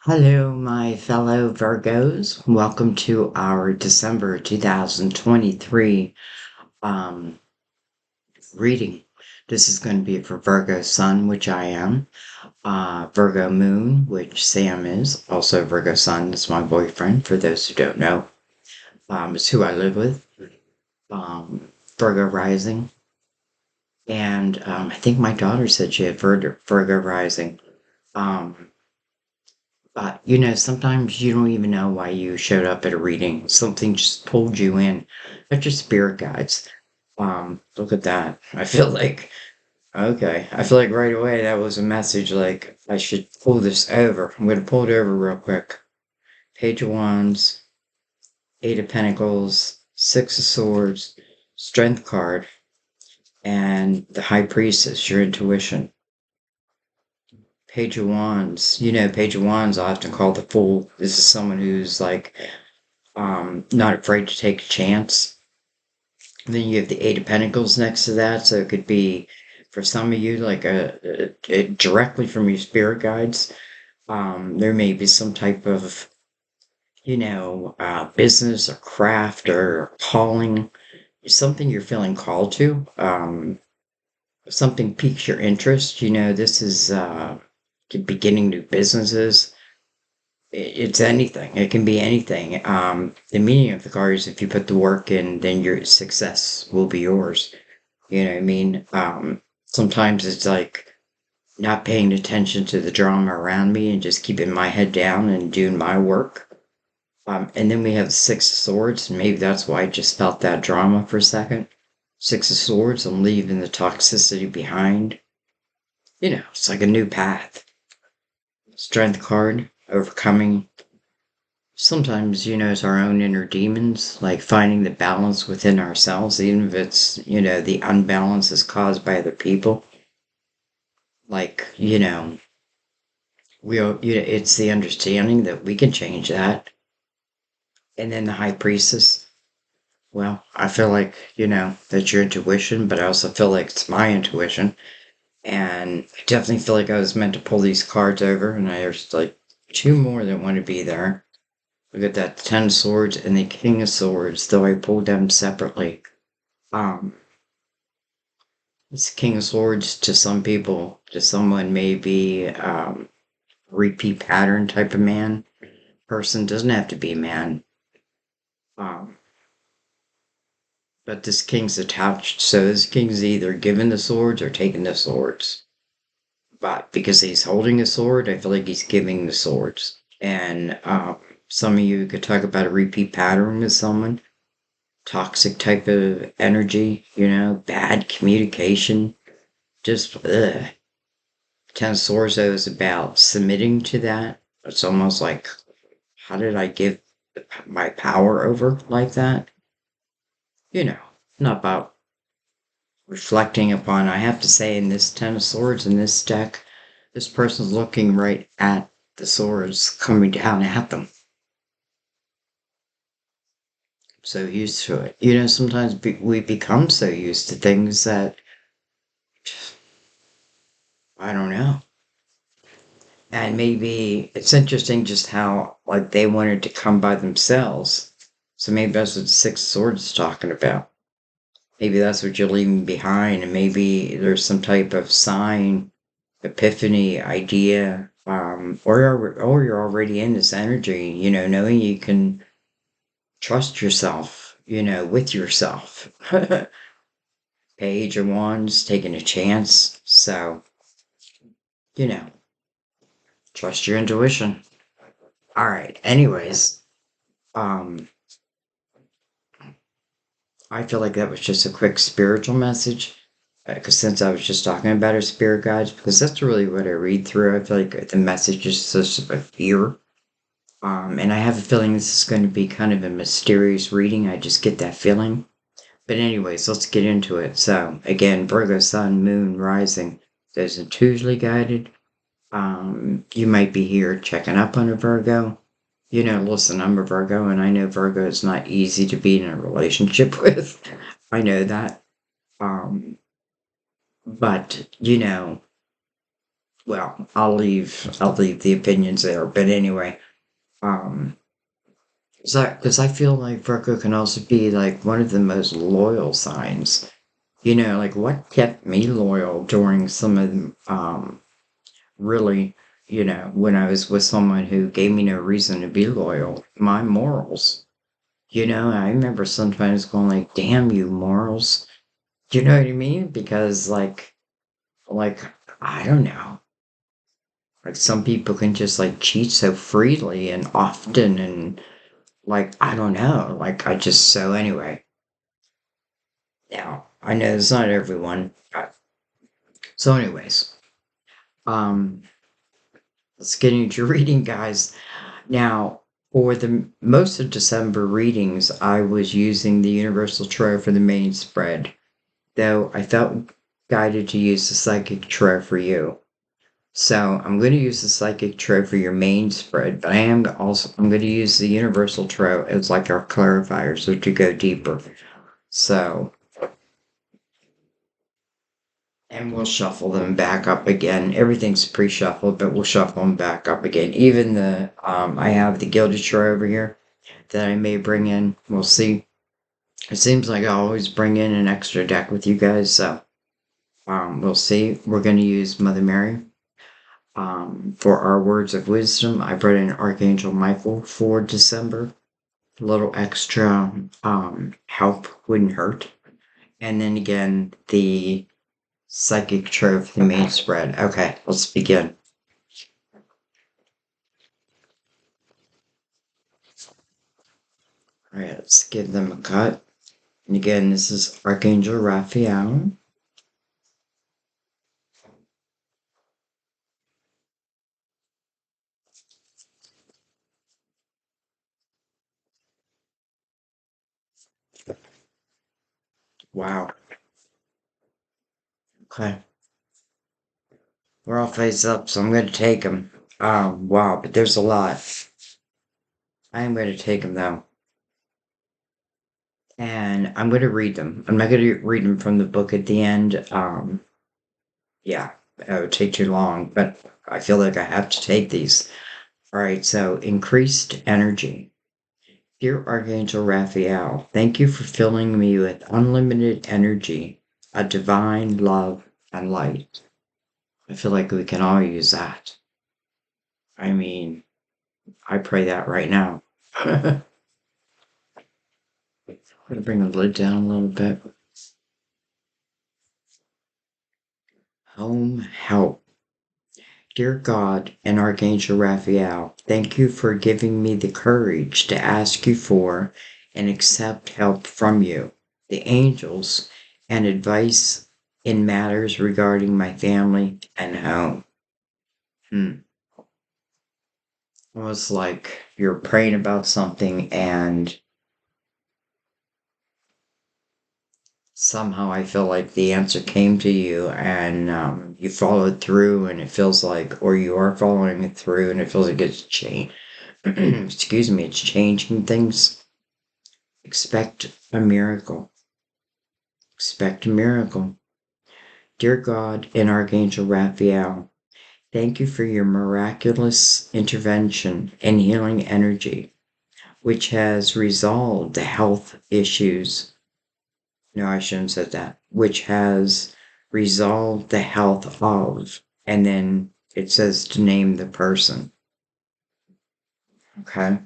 Hello, my fellow Virgos. Welcome to our December 2023 um, reading. This is going to be for Virgo Sun, which I am, Virgo Moon, which Sam is, also Virgo Sun is my boyfriend, for those who don't know. It's who I live with, Virgo Rising. And I think my daughter said she had Virgo Rising. Um, But sometimes you don't even know why you showed up at a reading. Something just pulled you in. That's your spirit guides. Look at that. I feel like okay. I feel like right away that was a message like I should pull this over. I'm gonna pull it over real quick. Page of Wands, Eight of Pentacles, Six of Swords, Strength card, and the High Priestess, your intuition. Page of Wands. Page of Wands I often call the Fool. This is someone who's like not afraid to take a chance. And then you have the Eight of Pentacles next to that, so it could be for some of you like a directly from your spirit guides. There may be some type of business or craft or calling, something you're feeling called to. Something piques your interest. This is beginning new businesses. It's anything. It can be anything. The meaning of the card is if you put the work in, then your success will be yours. You know what I mean? Sometimes it's like not paying attention to the drama around me and just keeping my head down and doing my work. And then we have the Six of Swords, and maybe that's why I just felt that drama for a second. Six of Swords, I'm leaving the toxicity behind. It's like a new path. Strength card, overcoming sometimes, it's our own inner demons, like finding the balance within ourselves, even if it's, the unbalance is caused by other people. Like, it's the understanding that we can change that. And then the High Priestess, well, I feel like, that's your intuition, but I also feel like it's my intuition. And I definitely feel like I was meant to pull these cards over, and there's like two more that want to be there. Look at that, Ten of Swords and the King of Swords, though I pulled them separately. Um, it's King of Swords to some people, to someone may be repeat pattern type of man. Person doesn't have to be a man. Um, but this king's attached, so this king's either given the swords or taken the swords. But because he's holding a sword, I feel like he's giving the swords. And some of you could talk about a repeat pattern with someone. Toxic type of energy, bad communication. Just, ugh. Ten of Swords, though, is about submitting to that. It's almost like, how did I give my power over like that? Not about reflecting upon, I have to say, in this Ten of Swords, in this deck, this person's looking right at the swords coming down at them. So used to it. Sometimes we become so used to things that, I don't know. And maybe it's interesting just how, like, they wanted to come by themselves. So maybe that's what Six Swords is talking about. Maybe that's what you're leaving behind, and maybe there's some type of sign, epiphany, idea, or you're already in this energy, knowing you can trust yourself, with yourself. Page of Wands, taking a chance. So, you know, trust your intuition. All right. Anyways, um, I feel like that was just a quick spiritual message. Because since I was just talking about our spirit guides, because that's really what I read through. I feel like the message is just a fear. And I have a feeling this is going to be kind of a mysterious reading. I just get that feeling. But anyways, let's get into it. So again, Virgo, Sun, Moon, Rising. Those intuitively guided. You might be here checking up on a Virgo. Listen, I'm a Virgo, and I know Virgo is not easy to be in a relationship with. I know that. But, well, I'll leave the opinions there. But anyway, um, because I feel like Virgo can also be like one of the most loyal signs. Like what kept me loyal during some of the, really, when I was with someone who gave me no reason to be loyal, my morals. I remember sometimes going like, damn you morals. Do you know what I mean? Because like, I don't know. Like some people can just like cheat so freely and often and like, I don't know. Like I just, so anyway. Now, I know it's not everyone. So anyways, um, let's get into reading, guys. Now, for the most of December readings, I was using the Universal Tarot for the main spread, though I felt guided to use the Psychic Tarot for you. So I'm going to use the Psychic Tarot for your main spread, but I'm going to use the Universal Tarot as like our clarifier, so to go deeper. So, and we'll shuffle them back up again. Everything's pre-shuffled, but we'll shuffle them back up again. Even I have the Gilded Tarot over here that I may bring in. We'll see. It seems like I always bring in an extra deck with you guys, so we'll see. We're going to use Mother Mary. For our words of wisdom, I brought in Archangel Michael for December. A little extra help wouldn't hurt. And then again, the Psychic Tarot for the main spread. Okay, let's begin. All right, let's give them a cut. And again, this is Archangel Raphael. Wow. Okay. We're all face up, so I'm going to take them. Wow, but there's a lot. I am going to take them though. And I'm going to read them. I'm not going to read them from the book at the end. Yeah, it would take too long, but I feel like I have to take these. All right, so increased energy. Dear Archangel Raphael, thank you for filling me with unlimited energy, a divine love and light. I feel like we can all use that. I mean, I pray that right now. I'm going to bring the lid down a little bit. Home help. Dear God and Archangel Raphael, thank you for giving me the courage to ask you for and accept help from you, the angels, and advice in matters regarding my family and home. Almost like you're praying about something and somehow I feel like the answer came to you and you followed through and it feels like, or you are following it through and it feels like it's changed. Excuse me, it's changing things. Expect a miracle. Expect a miracle. Dear God and Archangel Raphael, thank you for your miraculous intervention and healing energy, which has resolved the health issues. No, I shouldn't have said that. Which has resolved the health of, and then it says to name the person. Okay?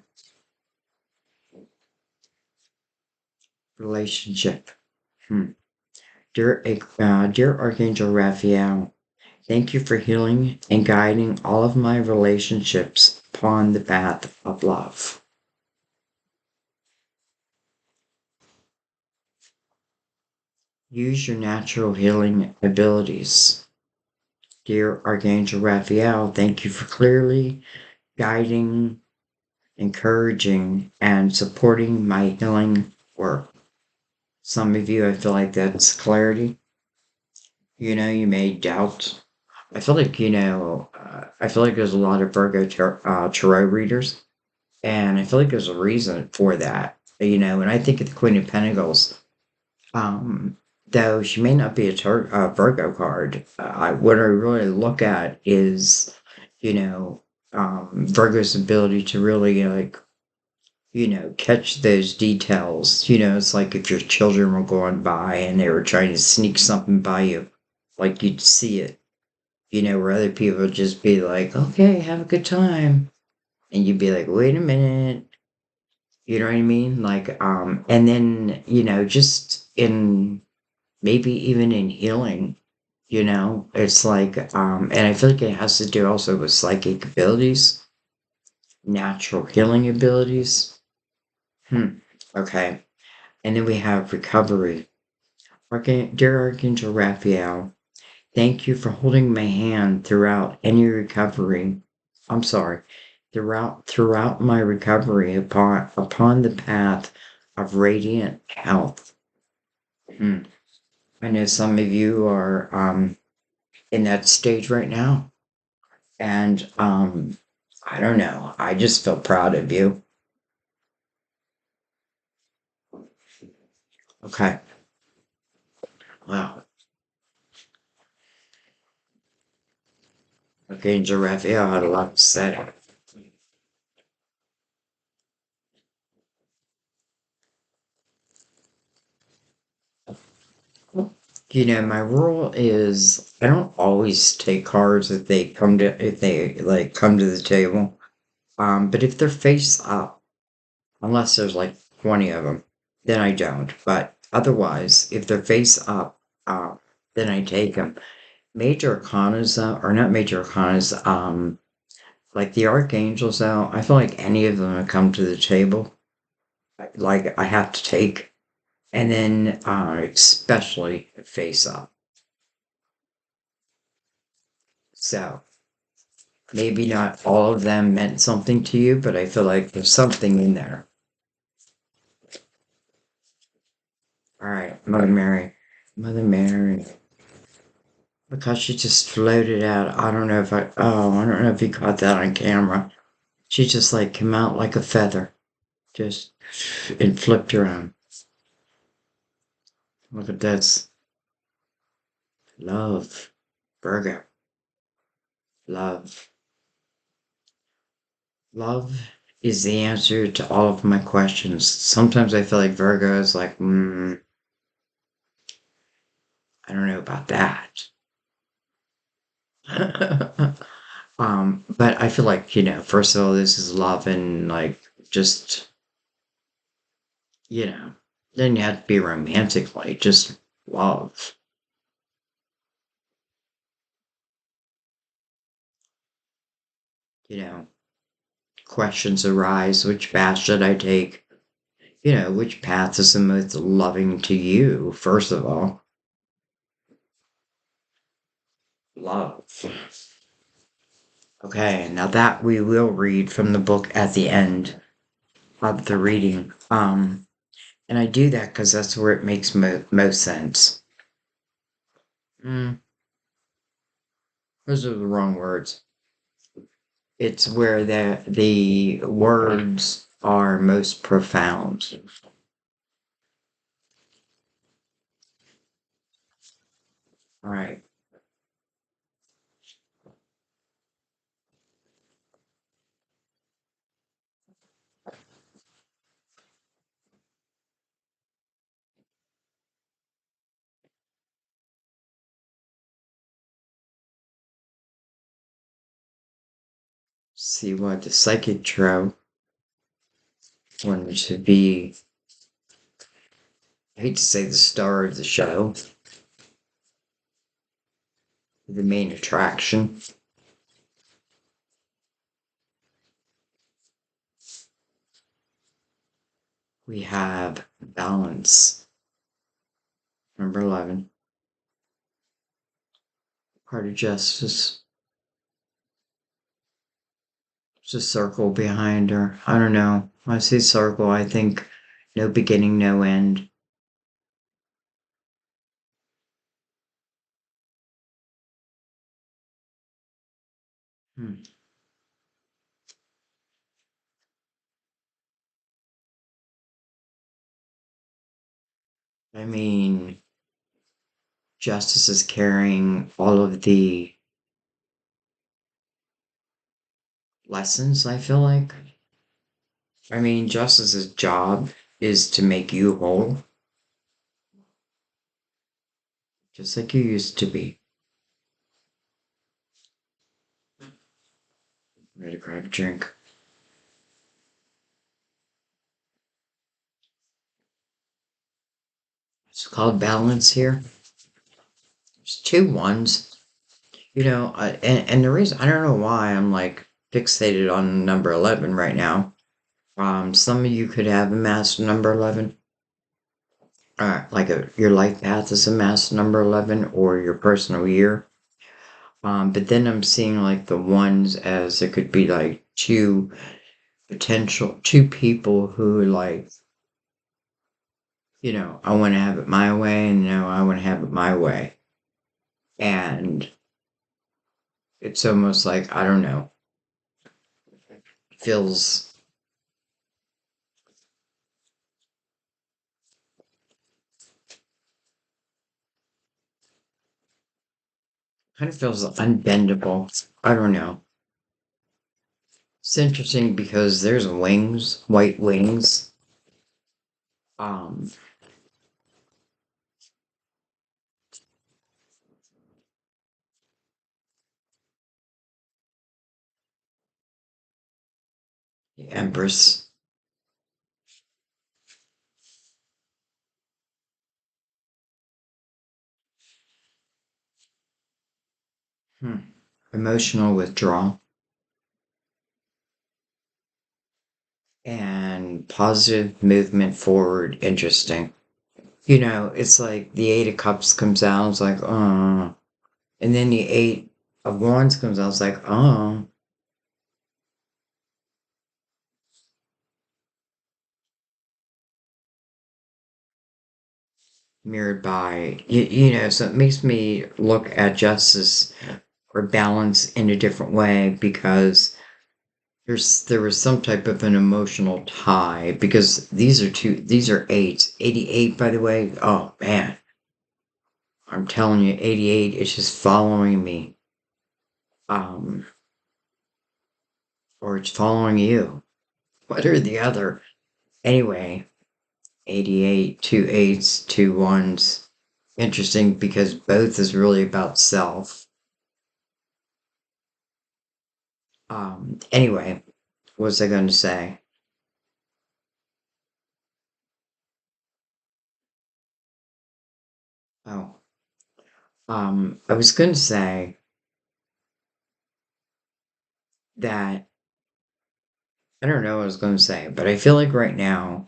Relationship. Dear Archangel Raphael, thank you for healing and guiding all of my relationships upon the path of love. Use your natural healing abilities. Dear Archangel Raphael, thank you for clearly guiding, encouraging, and supporting my healing work. Some of you, I feel like that's clarity. You may doubt. I feel like, I feel like there's a lot of Virgo tarot readers, and I feel like there's a reason for that. And I think of the Queen of Pentacles, um, though she may not be a Virgo card, what I really look at is, you know, Virgo's ability to really like, catch those details. It's like if your children were going by and they were trying to sneak something by you, like you'd see it, where other people would just be like, okay, have a good time. And you'd be like, wait a minute. You know what I mean? Like, and then, just in maybe even in healing, it's like, and I feel like it has to do also with psychic abilities, natural healing abilities. Hmm. Okay. And then we have recovery. Dear Archangel Raphael, thank you for holding my hand throughout any recovery. I'm sorry, throughout my recovery upon the path of radiant health. Hmm. I know some of you are in that stage right now, and I don't know. I just feel proud of you. Okay. Wow. Archangel Raphael had a lot to say. My rule is I don't always take cards if they like come to the table. But if they're face up, unless there's like 20 of them, then I don't. But otherwise, if they're face up, then I take them. Major arcanas, or not major arcanas, like the archangels, though, I feel like any of them that come to the table, like I have to take, and then especially face up. So maybe not all of them meant something to you, but I feel like there's something in there. All right, Mother Mary. Mother Mary. Because she just floated out. I don't know if you caught that on camera. She just like came out like a feather. Just, and flipped around. Look at this. Love. Virgo. Love. Love is the answer to all of my questions. Sometimes I feel like Virgo is like, I don't know about that. But I feel like, first of all, this is love and like just, you know, then you have to be romantic, like just love, you know. Questions arise, which path should I take? Which path is the most loving to you, first of all? Love. Okay, now that we will read from the book at the end of the reading. And I do that because that's where it makes most sense. Mm, those are the wrong words. It's where the words are most profound. All right. See what the psychic tarot wanted to be. I hate to say the star of the show, the main attraction. We have balance. Number 11. Heart of justice. There's a circle behind her. I don't know. When I say circle, I think no beginning, no end. Hmm. I mean, Justice is carrying all of the lessons, I feel like. I mean, Justice's job is to make you whole, just like you used to be. Ready to grab a drink. It's called balance here. There's two ones. And the reason, I don't know why I'm like fixated on number 11 right now. Some of you could have a mass number 11. Your life path is a mass number 11 or your personal year. But then I'm seeing like the ones as it could be like two people who like, I want to have it my way and I want to have it my way. And it's almost like, I don't know, feels kind of feels unbendable. I don't know. It's interesting because there's wings, white wings. Um, the Empress. Hmm. Emotional withdrawal and positive movement forward. Interesting. It's like the Eight of Cups comes out. It's like, oh. And then the Eight of Wands comes out. It's like, oh. Mirrored by, so it makes me look at justice or balance in a different way because there was some type of an emotional tie because these are eights. 88, by the way. Oh man, I'm telling you, 88 is just following me. Um, or it's following you. One or the other. Anyway, 88, two eights, two ones. Interesting because both is really about self. Anyway, what was I going to say? Oh, I was going to say that I don't know what I was going to say, but I feel like right now,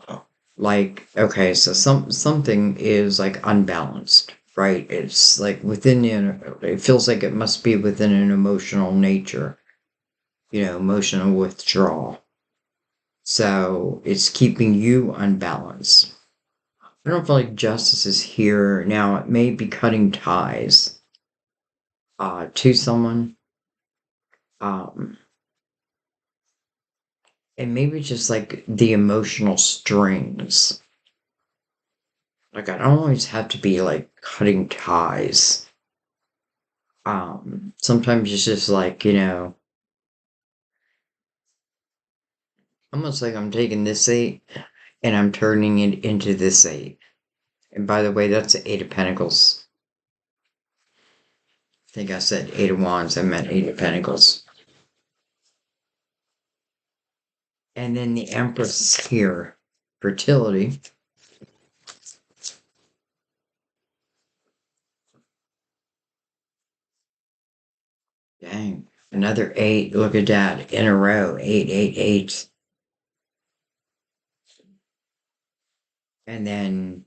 like, okay, so something is like unbalanced, right? It's like it feels like it must be within an emotional nature, emotional withdrawal. So it's keeping you unbalanced. I don't feel like justice is here now. It may be cutting ties to someone, um, and maybe just like the emotional strings. Like I don't always have to be like cutting ties. Sometimes it's just like, almost like I'm taking this eight and I'm turning it into this eight. And by the way, that's the Eight of Pentacles. I think I said Eight of Wands, I meant Eight of Pentacles. And then the Empress here, fertility. Dang, another eight. Look at that in a row. Eight, eight, eight. And then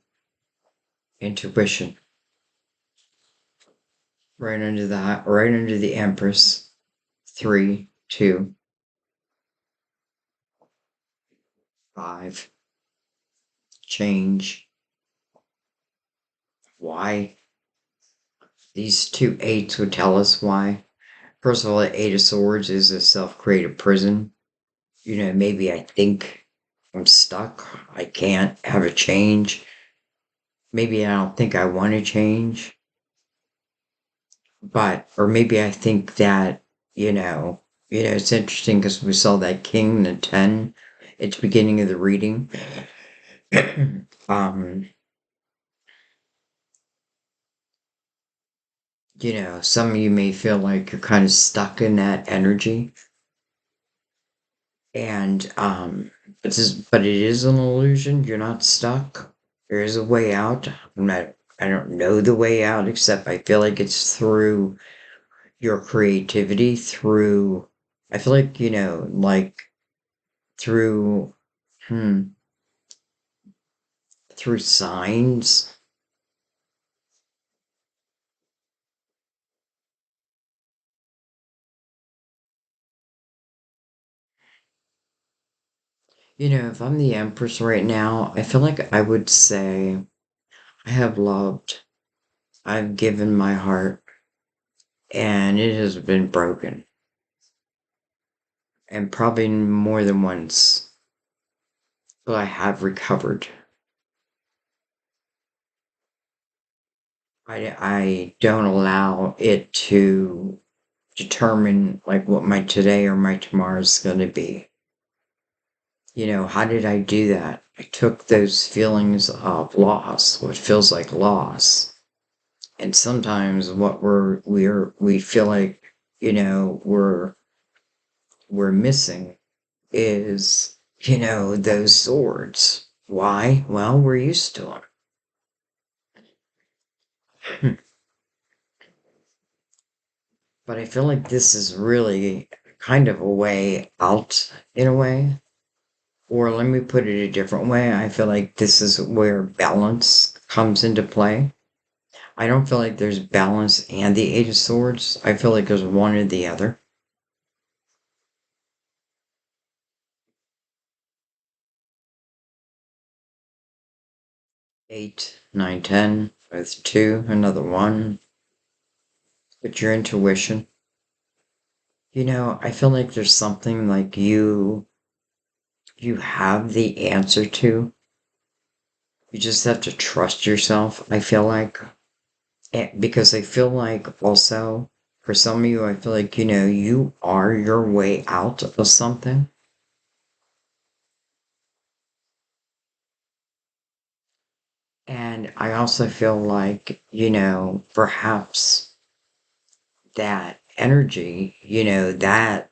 intuition. Right under the Empress. Three, two, five. Change. Why? These two eights would tell us why. First of all, the Eight of Swords is a self-created prison. Maybe I think I'm stuck. I can't have a change. Maybe I don't think I want to change. But, or maybe I think that, it's interesting because we saw that king and the 10 at the beginning of the reading. um, some of you may feel like you're kind of stuck in that energy. And but it is an illusion. You're not stuck. There is a way out. I don't know the way out, except I feel like it's through your creativity, through I feel like, like through hmm, through signs. If I'm the Empress right now, I feel like I would say I have loved, I've given my heart, and it has been broken. And probably more than once, but I have recovered. I don't allow it to determine like what my today or my tomorrow is going to be. How did I do that? I took those feelings of loss, what feels like loss, and sometimes what we feel like, we're missing is, those swords. Why? Well, we're used to them. But I feel like this is really kind of a way out in a way. Or let me put it a different way. I feel like this is where balance comes into play. I don't feel like there's balance and the Eight of Swords. I feel like there's one or the other. 8, 9, 10, with 2, another 1. But your intuition. I feel like there's something like you have the answer to. You just have to trust yourself, I feel like. Because I feel like also for some of you, I feel like, you are your way out of something. And I also feel like, perhaps that energy, that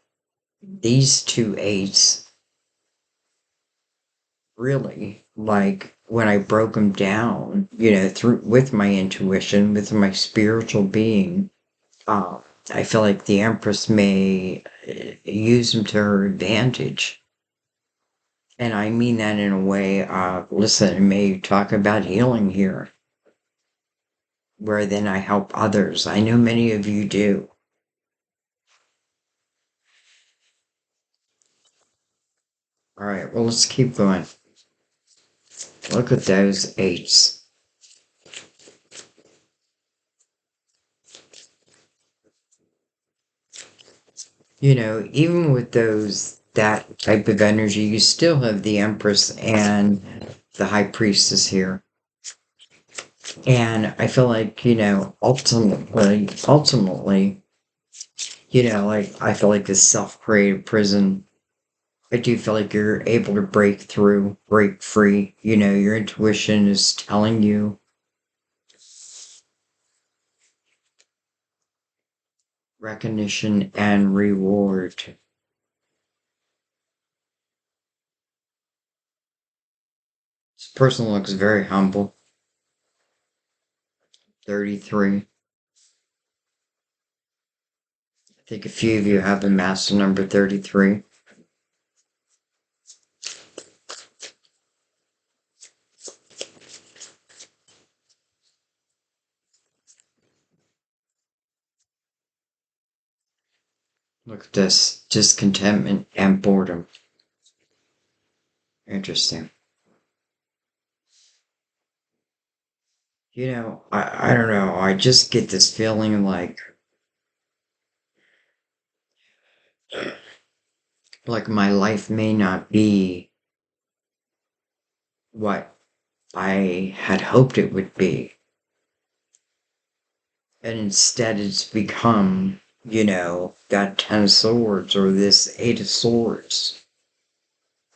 these two eights really, like when I broke them down, through with my intuition, with my spiritual being, uh, I feel like the Empress may use them to her advantage. And I mean that in a way, listen, I may talk about healing here, where then I help others. I know many of you do. All right, well, let's keep going. Look at those eights. Even with that type of energy, you still have the Empress and the High Priestess here. And I feel like, ultimately, like I feel like this self-created prison, I do feel like you're able to break through, break free. Your intuition is telling you recognition and reward. This person looks very humble. 33. I think a few of you have the master number 33. Look at this discontentment and boredom. Interesting. I don't know. I just get this feeling like my life may not be what I had hoped it would be. And instead it's become, that Ten of Swords or this Eight of Swords.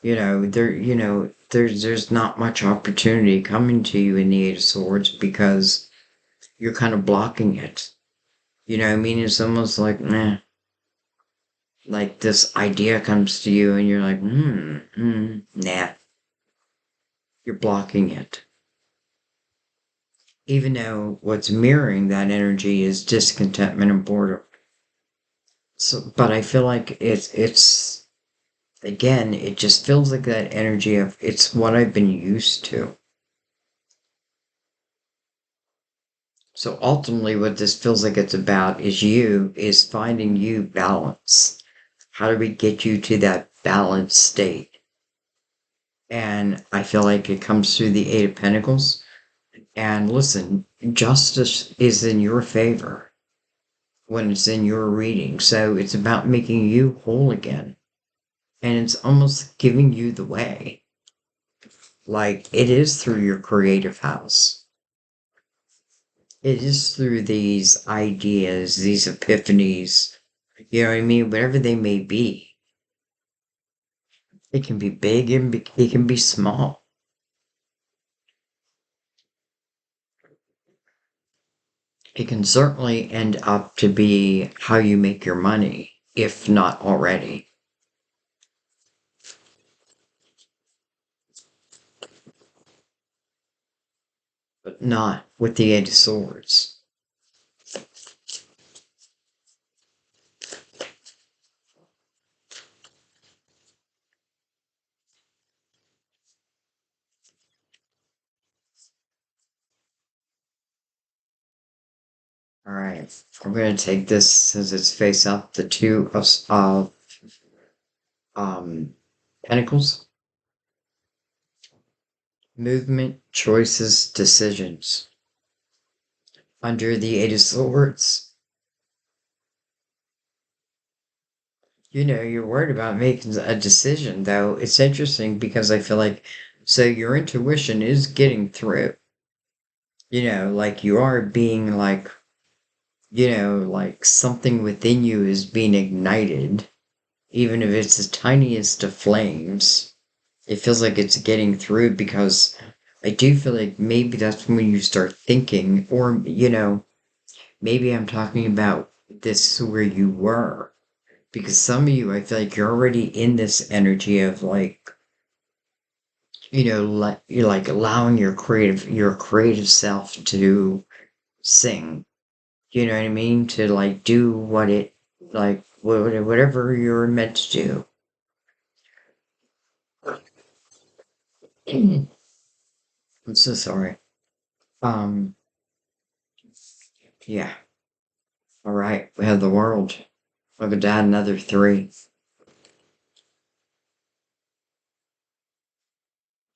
There's not much opportunity coming to you in the Eight of Swords because you're kind of blocking it. You know what I mean? It's almost like, nah. Like this idea comes to you and you're like, nah. You're blocking it. Even though what's mirroring that energy is discontentment and boredom. So, but I feel like it's again, it just feels like that energy of it's what I've been used to. So ultimately, what this feels like it's about is finding you balance. How do we get you to that balanced state? And I feel like it comes through the Eight of Pentacles. And listen, justice is in your favor when it's in your reading. So it's about making you whole again. And it's almost giving you the way. Like it is through your creative house. It is through these ideas, these epiphanies, you know what I mean? Whatever they may be. It can be big and it can be small. It can certainly end up to be how you make your money, if not already. But not with the Eight of Swords. All right, I'm going to take this since it's face up, the Two of um, Pentacles. Movement, choices, decisions. Under the Eight of Swords, you're worried about making a decision, though. It's interesting because I feel like, so your intuition is getting through. Like you are being like, like something within you is being ignited, even if it's the tiniest of flames. It feels like it's getting through because I do feel like maybe that's when you start thinking, or, maybe I'm talking about this where you were. Because some of you, I feel like you're already in this energy of like, you're like allowing your creative self to sing. You know what I mean? To like do what it, like, whatever you're meant to do. I'm so sorry. Um, yeah. All right. We have the world. Look at that, another three.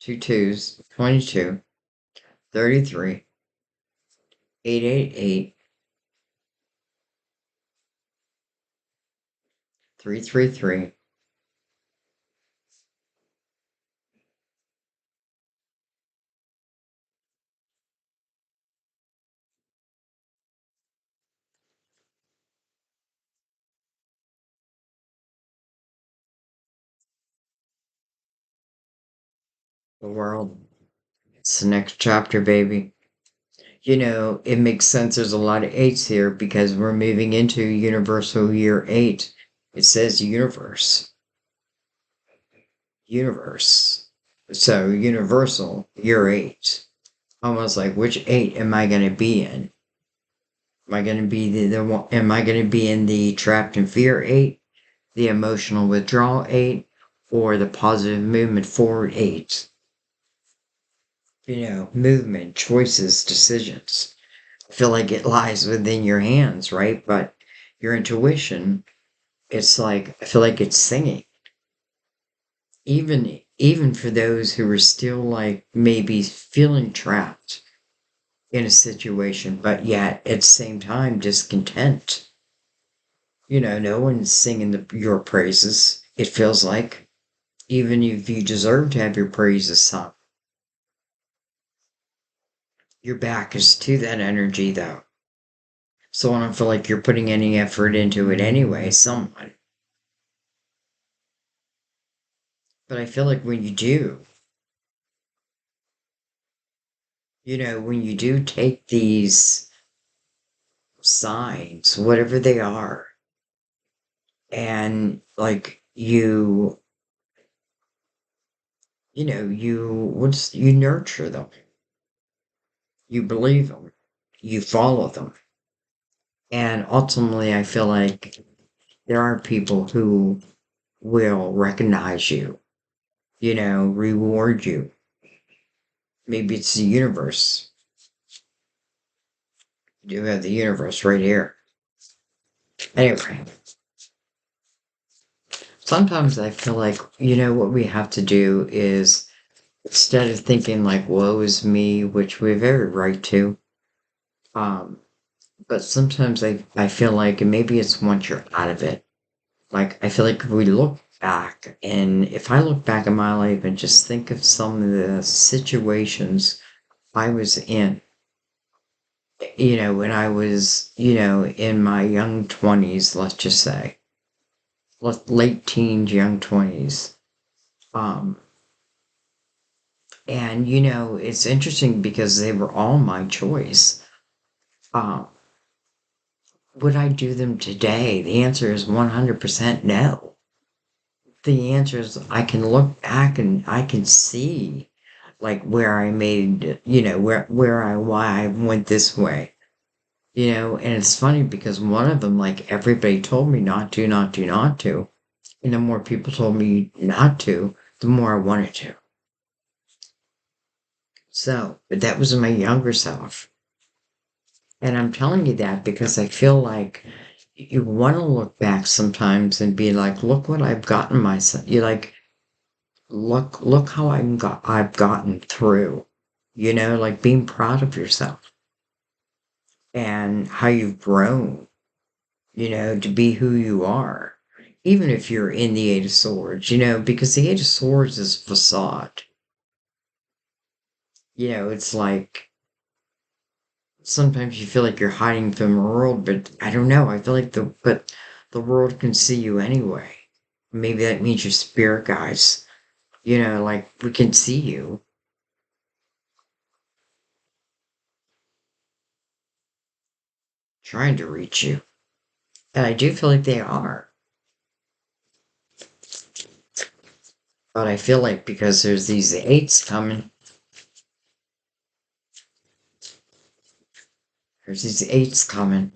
Two twos, 22, 33, 888, 333. The world. It's the next chapter, baby. It makes sense. There's a lot of eights here because we're moving into universal year eight. It says universe. Universe. So universal year eight. Almost like which eight am I going to be in? Am I going to be the one? Am I going to be in the trapped in fear eight, the emotional withdrawal eight, or the positive movement forward eight? Movement, choices, decisions. I feel like it lies within your hands, right? But your intuition, it's like I feel like it's singing. Even for those who are still like maybe feeling trapped in a situation, but yet at the same time discontent. No one's singing your praises. It feels like even if you deserve to have your praises sung, your back is to that energy though. So I don't feel like you're putting any effort into it anyway, somewhat. But I feel like when you do, when you do take these signs, whatever they are, and like you nurture them, you believe them, you follow them. And ultimately, I feel like there are people who will recognize you, reward you. Maybe it's the universe. You have the universe right here. Anyway, sometimes I feel like, what we have to do is instead of thinking like, woe is me, which we have every right to, um, but sometimes I feel like, and maybe it's once you're out of it, like, I feel like if we look back, and if I look back in my life and just think of some of the situations I was in, when I was, in my young 20s, let's just say, late teens, young 20s. Um, and, it's interesting because they were all my choice. Um, would I do them today? The answer is 100% no. The answer is I can look back and I can see like where I made, why I went this way, and it's funny because one of them, like everybody told me not to, not to, not to. And the more people told me not to, the more I wanted to. So, but that was my younger self. And I'm telling you that because I feel like you want to look back sometimes and be like, look what I've gotten myself. You're like, look how I've gotten through. Like being proud of yourself and how you've grown, to be who you are. Even if you're in the Eight of Swords, because the Eight of Swords is facade. It's like sometimes you feel like you're hiding from the world, but I don't know. I feel like the world can see you anyway. Maybe that means your spirit guides, like we can see you, trying to reach you. And I do feel like they are. But I feel like because there's these eights coming, there's these eights coming.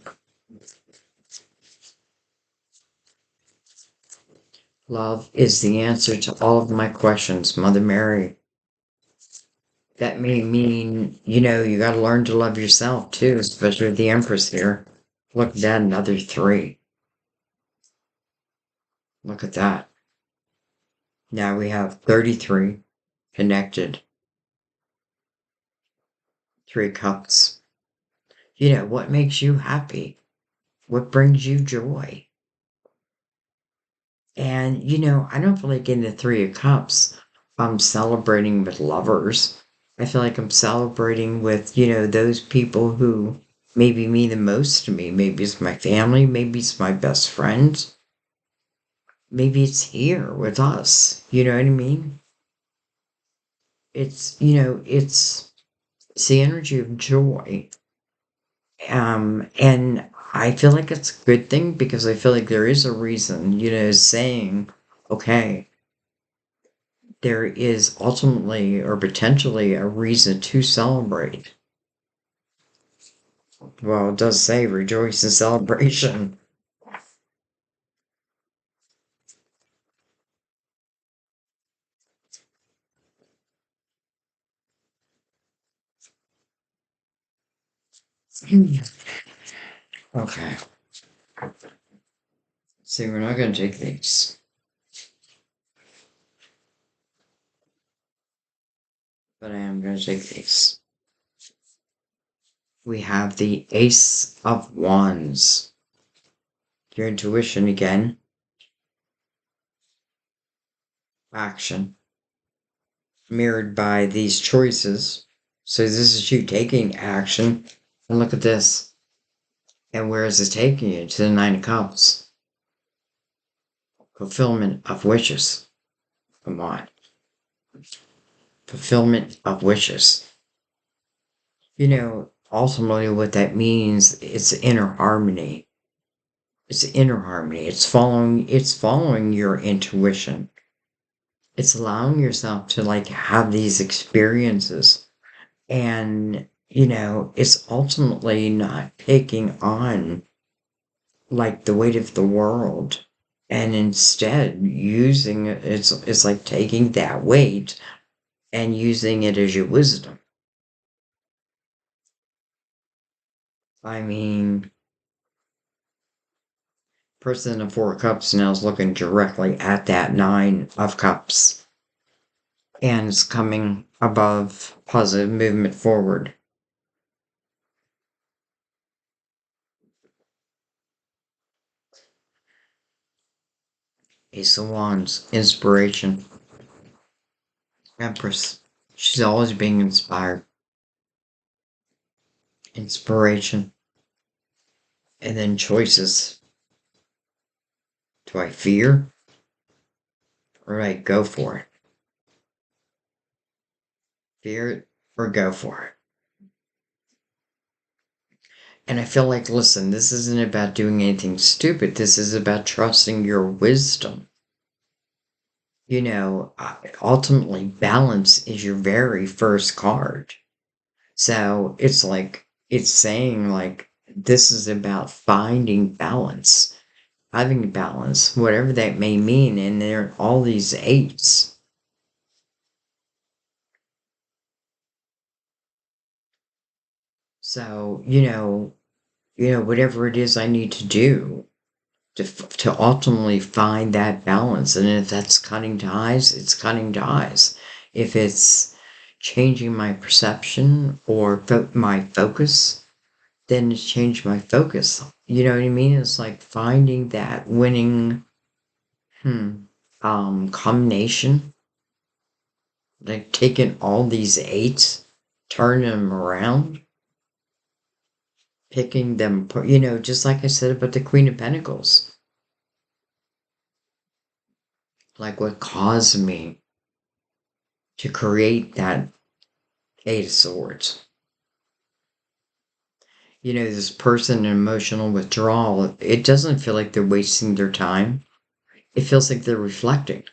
Love is the answer to all of my questions, Mother Mary. That may mean, you got to learn to love yourself too, especially with the Empress here. Look at that, another three. Look at that. Now we have 33 connected, three cups. What makes you happy? What brings you joy? And, I don't feel like in the Three of Cups, I'm celebrating with lovers. I feel like I'm celebrating with, those people who maybe mean the most to me. Maybe it's my family, maybe it's my best friend, maybe it's here with us. You know what I mean? It's the energy of joy. And I feel like it's a good thing because I feel like there is a reason, saying, okay, there is ultimately or potentially a reason to celebrate. Well, it does say rejoice in celebration. Okay. See, we're not going to take these, but I am going to take these. We have the Ace of Wands. Your intuition again. Action. Mirrored by these choices. So this is you taking action. And look at this. And where is it taking you? To the Nine of Cups. Fulfillment of wishes. Come on. Fulfillment of wishes. Ultimately what that means, it's inner harmony. It's inner harmony. It's following your intuition. It's allowing yourself to like have these experiences. And, it's ultimately not taking on like the weight of the world, and instead using it's like taking that weight and using it as your wisdom. I mean, person of four cups now is looking directly at that nine of cups, and it's coming above positive movement forward. Ace of Wands, inspiration. Empress, she's always being inspired. Inspiration. And then choices. Do I fear, or do I go for it? Fear it or go for it. And I feel like, listen, this isn't about doing anything stupid. This is about trusting your wisdom. Ultimately, balance is your very first card. So it's like, it's saying, like, this is about finding balance, having balance, whatever that may mean. And there are all these eights. So, whatever it is I need to do to ultimately find that balance. And if that's cutting ties, it's cutting ties. If it's changing my perception or my focus, then it's changed my focus. You know what I mean? It's like finding that winning combination, like taking all these eights, turning them around, picking them, just like I said about the Queen of Pentacles, like what caused me to create that Eight of Swords. This person in emotional withdrawal, it doesn't feel like they're wasting their time. It feels like they're reflecting.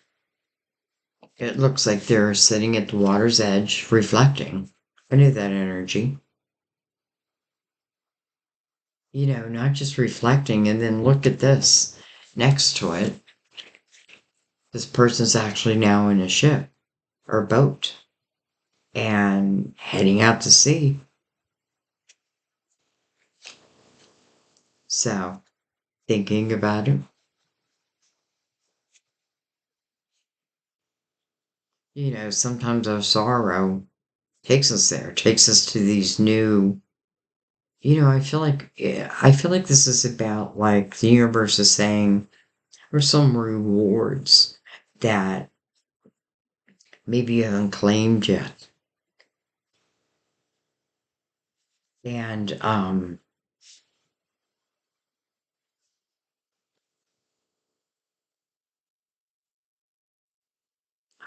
It looks like they're sitting at the water's edge, reflecting. I knew that energy. Not just reflecting, and then look at this. Next to it, this person's actually now in a ship or boat and heading out to sea. So, thinking about it, sometimes our sorrow takes us there, takes us to these new, I feel like this is about like the universe is saying there's some rewards that maybe you haven't claimed yet. And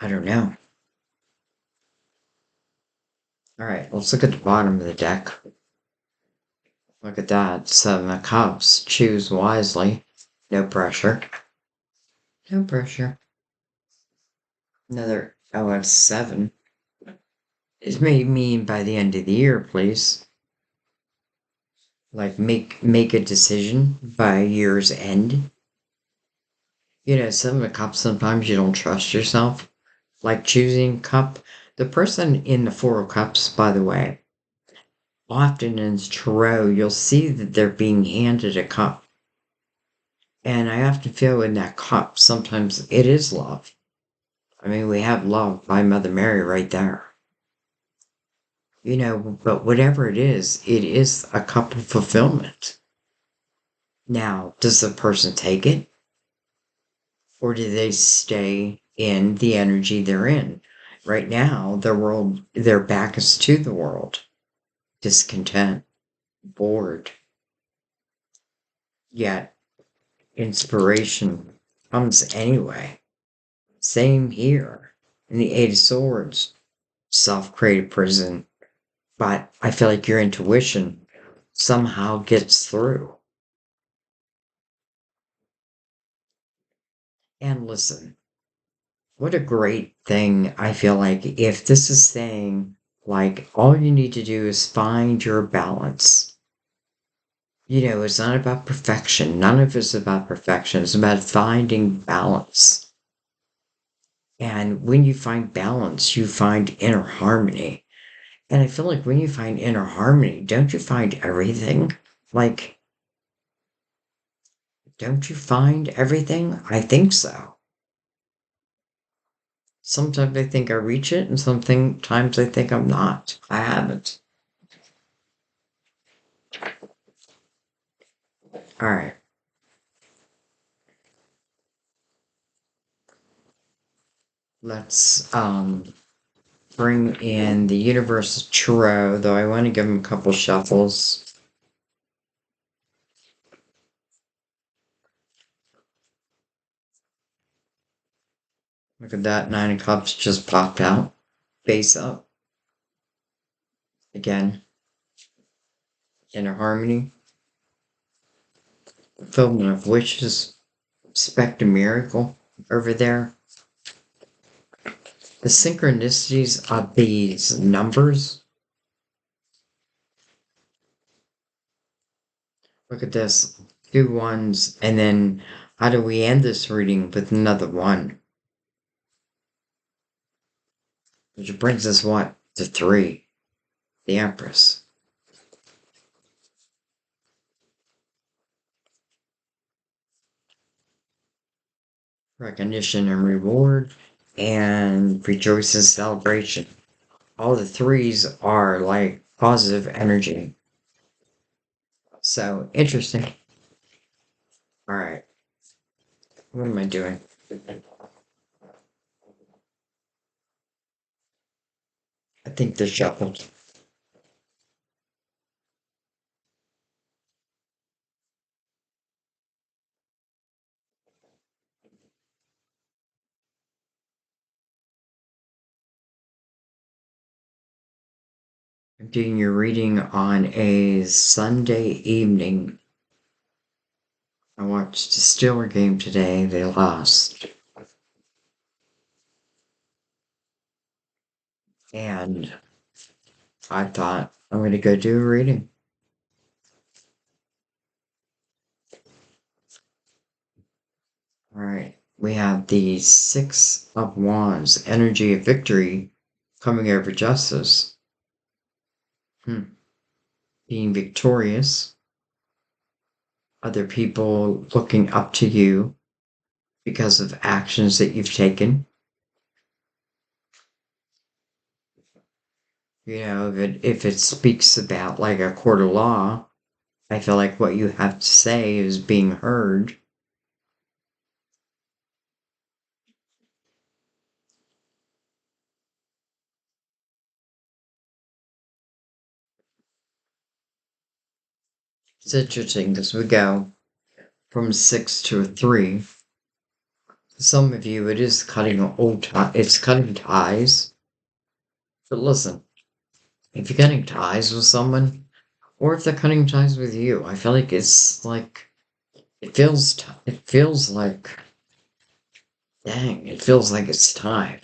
I don't know. All right, let's look at the bottom of the deck. Look at that. Seven of Cups. Choose wisely. No pressure. No pressure. Another, oh, that's seven. It may mean by the end of the year, please. Like make a decision by year's end. Seven of Cups, sometimes you don't trust yourself. Like choosing cup. The person in the Four of Cups, by the way, often in tarot, you'll see that they're being handed a cup. And I often feel in that cup, sometimes it is love. I mean, we have love by Mother Mary right there. But whatever it is a cup of fulfillment. Now, does the person take it? Or do they stay in the energy they're in? Right now, their back is to the world. Discontent, bored. yet inspiration comes anyway. Same here. In the Eight of Swords, self-created prison, but I feel like your intuition somehow gets through. And listen, what a great thing I feel like if this is saying, like, all you need to do is find your balance. It's not about perfection. None of it's about perfection. It's about finding balance. And when you find balance, you find inner harmony. And I feel like when you find inner harmony, don't you find everything? Like, don't you find everything? I think so. Sometimes I think I reach it, and sometimes I think I'm not. I haven't. All right. Let's bring in the Universal Tarot, though I want to give him a couple shuffles. Look at that, Nine of Cups just popped out. Face up. Again, inner harmony. Fulfillment of wishes. Expect a miracle over there. The synchronicities of these numbers. Look at this. Two ones, and then how do we end this reading with another one? Which brings us what? To three. The Empress. Recognition and reward, and rejoice and celebration. All the threes are like positive energy. So interesting. All right. What am I doing? I think they're shuffled. I'm doing your reading on a Sunday evening. I watched a Steeler game today. They lost. And I thought I'm going to go do a reading. All right. We have the Six of Wands, energy of victory coming over justice. Being victorious. Other people looking up to you because of actions that you've taken. If it speaks about like a court of law, I feel like what you have to say is being heard. It's interesting because we go from a 6 to a 3. For some of you, it is cutting it's cutting ties. But listen, if you're cutting ties with someone, or if they're cutting ties with you, I feel like it's like it feels like dang, it feels like it's time.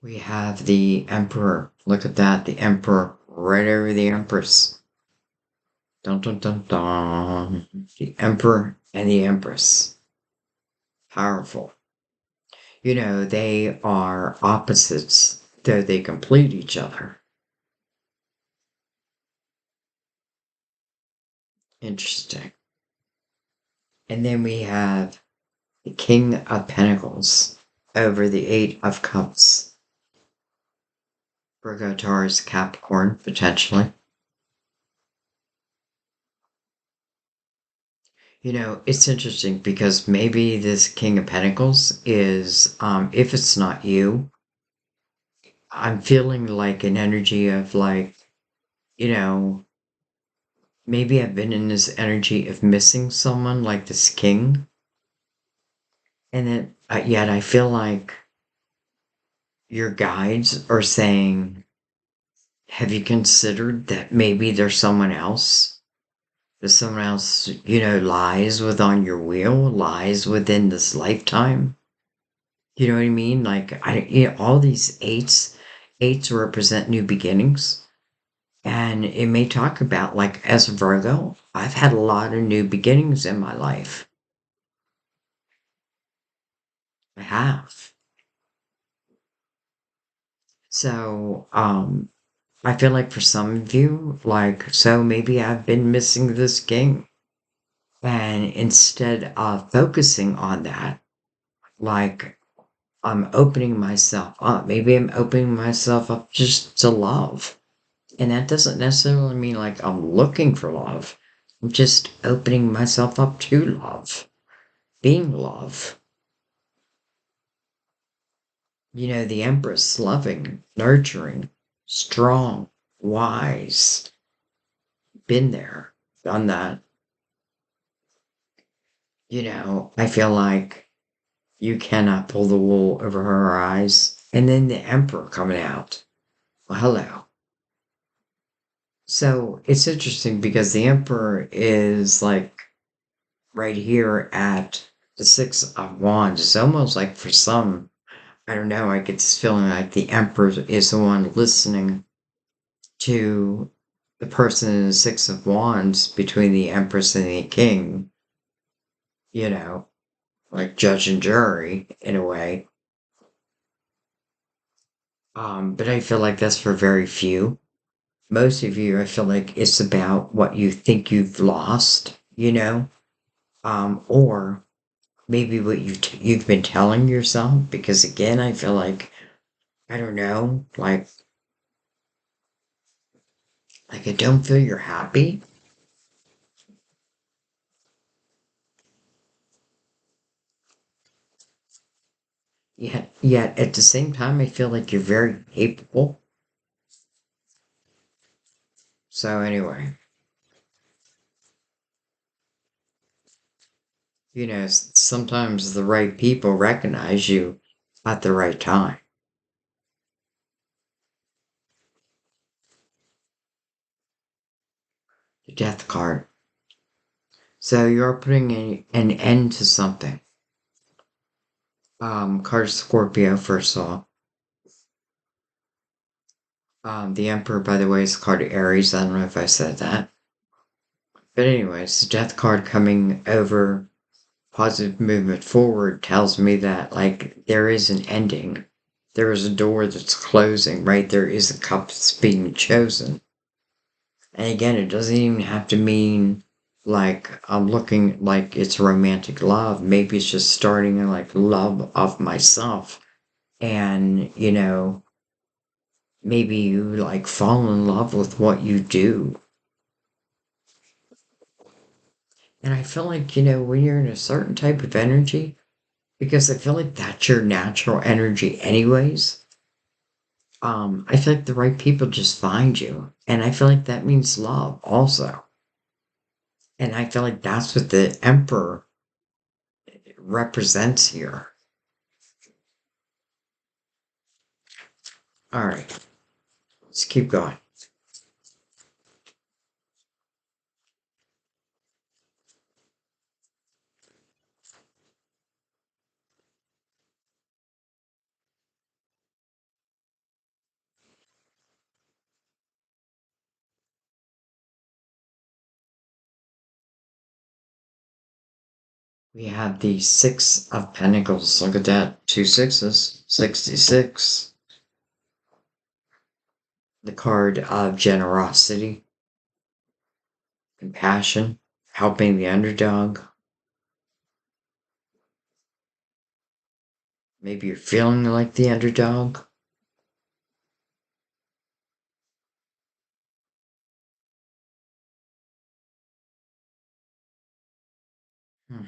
We have the Emperor. Look at that, the Emperor right over the Empress. Dun dun dun dun. The Emperor and the Empress. Powerful. They are opposites, though they complete each other. Interesting. And then we have the King of Pentacles over the Eight of Cups. Virgo, Taurus, Capricorn, potentially. It's interesting because maybe this King of Pentacles is, if it's not you, I'm feeling like an energy of like, you know, maybe I've been in this energy of missing someone like this king. And then yet I feel like your guides are saying, have you considered that maybe there's someone else? That someone else, lies within your wheel, lies within this lifetime? You know what I mean? Like all these eights represent new beginnings. And it may talk about like as a Virgo, I've had a lot of new beginnings in my life. I have. So, I feel like for some of you, like, so maybe I've been missing this king. And instead of focusing on that, like, I'm opening myself up. Maybe I'm opening myself up just to love. And that doesn't necessarily mean like I'm looking for love. I'm just opening myself up to love, being love. The Empress, loving, nurturing, strong, wise, been there, done that. I feel like you cannot pull the wool over her eyes. And then the Emperor coming out. Well, hello. So it's interesting because the Emperor is like right here at the Six of Wands. It's almost like for some, I don't know, I get this feeling like the Emperor is the one listening to the person in the Six of Wands between the Empress and the King, you know, like judge and jury in a way. But I feel like that's for very few. Most of you, I feel like it's about what you think you've lost, or maybe what you've been telling yourself. Because again, I feel like I don't know, like I don't feel you're happy. Yet at the same time, I feel like you're very capable. So anyway, sometimes the right people recognize you at the right time. The death card. So you're putting an end to something. Card Scorpio, first of all. The Emperor, by the way, is the card Aries. I don't know if I said that. But anyways, the death card coming over positive movement forward tells me that, like, there is an ending. There is a door that's closing, right? There is a cup that's being chosen. And again, it doesn't even have to mean like I'm looking like it's romantic love. Maybe it's just starting in like love of myself. And, maybe you like fall in love with what you do. And I feel like, when you're in a certain type of energy, because I feel like that's your natural energy anyways. I feel like the right people just find you. And I feel like that means love also. And I feel like that's what the Emperor represents here. All right, let's keep going. We have the Six of Pentacles. Look at that. Two sixes. 66. The card of generosity, compassion, helping the underdog. Maybe you're feeling like the underdog. Hmm.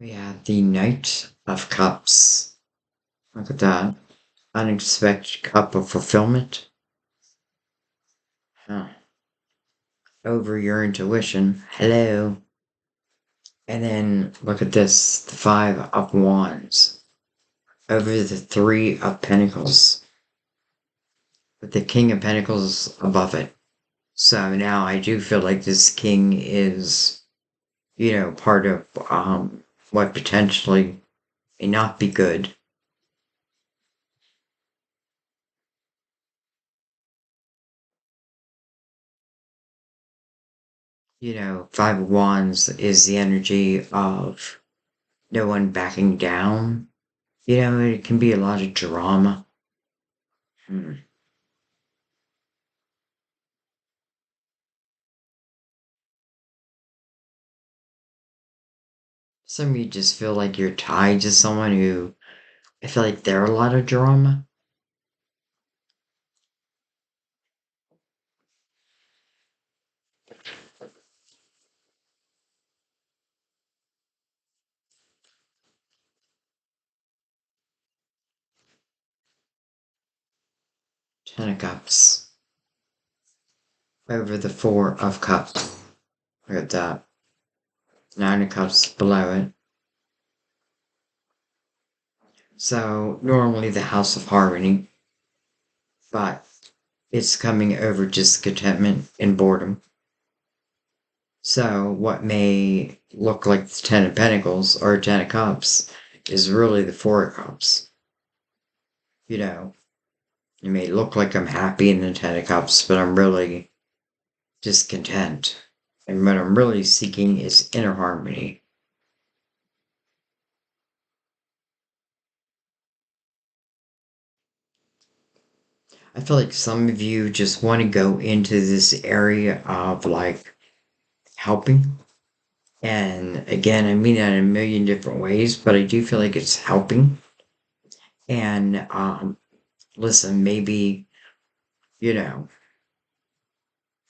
We have the Knight of Cups. Look at that. Unexpected cup of fulfillment. Huh. Over your intuition. Hello. And then look at this, the Five of Wands. Over the Three of Pentacles. With the King of Pentacles above it. So now I do feel like this king is, part of what potentially may not be good. Five of Wands is the energy of no one backing down. It can be a lot of drama. Hmm. Some of you just feel like you're tied to someone who I feel like they're a lot of drama. Ten of Cups over the Four of Cups. Look at that. Nine of Cups below it. So normally the House of Harmony, but it's coming over discontentment and boredom. So what may look like the Ten of Pentacles or Ten of Cups is really the Four of Cups. You know, it may look like I'm happy in the Ten of Cups, but I'm really discontent. And what I'm really seeking is inner harmony. I feel like some of you just want to go into this area of like helping. And again, I mean that in a million different ways, but I do feel like it's helping. And listen, maybe, you know,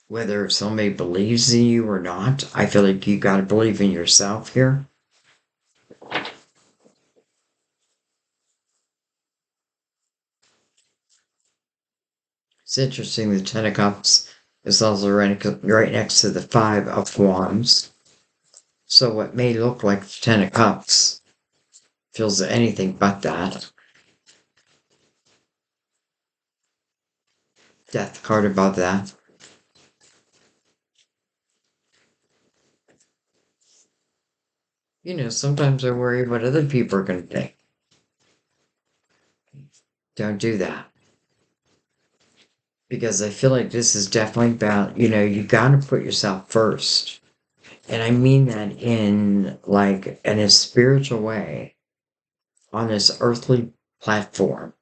whether somebody believes in you or not, I feel like you got to believe in yourself here. It's interesting, the Ten of Cups is also right next to the Five of Wands. So what may look like the Ten of Cups feels anything but that. Death card above that. Sometimes I worry what other people are going to think. Don't do that. Because I feel like this is definitely about, you got to put yourself first. And I mean that in a spiritual way on this earthly platform,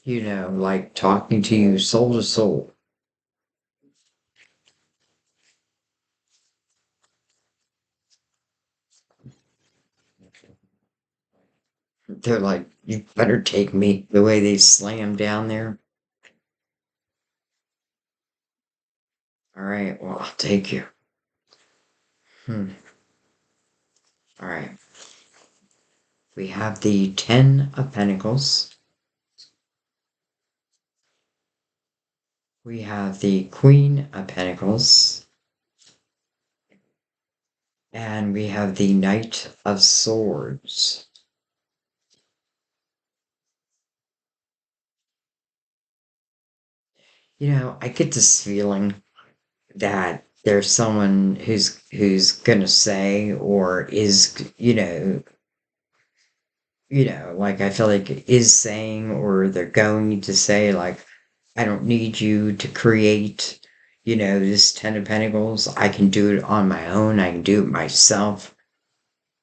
like talking to you soul to soul. They're like, you better take me the way they slam down there. All right, well, I'll take you. Hmm. All right. We have the Ten of Pentacles. We have the Queen of Pentacles. And we have the Knight of Swords. I get this feeling that there's someone who's gonna say or is like I feel like is saying or they're going to say like I don't need you to create, this Ten of Pentacles. I can do it on my own. I can do it myself.